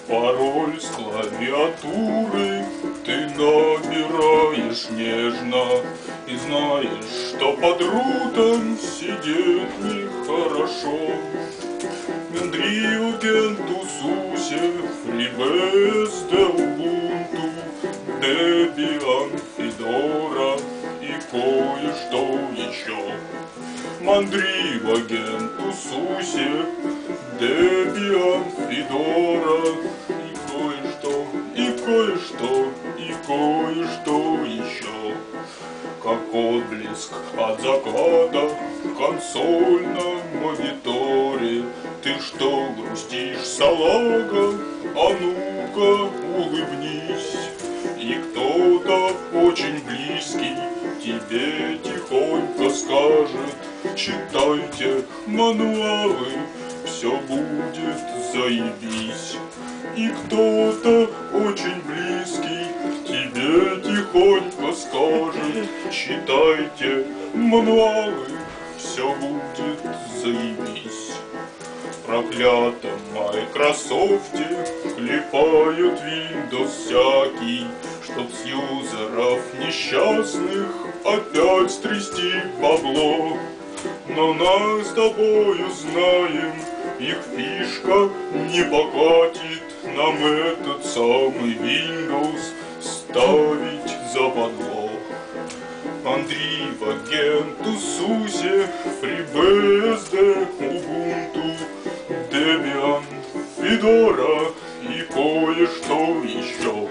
Пароль с клавиатуры ты набираешь нежно и знаешь, что под рутом сидеть нехорошо. Мендриоген, Тусусе, FreeBSD, Ubuntu, Debian, Fedora и кое-что еще. Мандривоген, Тусусе, Debian, Fedora и кое-что, и кое-что, и кое-что еще. Как отблеск от заката, консоль на мониторе. Ты что грустишь, салага? А ну-ка улыбнись. И кто-то очень близкий тебе тихонько скажет: читайте мануалы, все будет заебись. И кто-то очень близкий тебе тихонько скажет: читайте мануалы, все будет заебись. В проклятом Майкрософте клепают Windows всякий, чтоб с юзеров несчастных опять стрясти бабло. Но нас с тобою знаем, их фишка не покатит нам этот самый Windows ставить западло. Мандривоген, Тусусе, FreeBSD, Ubuntu, Debian, Fedora и кое-что еще.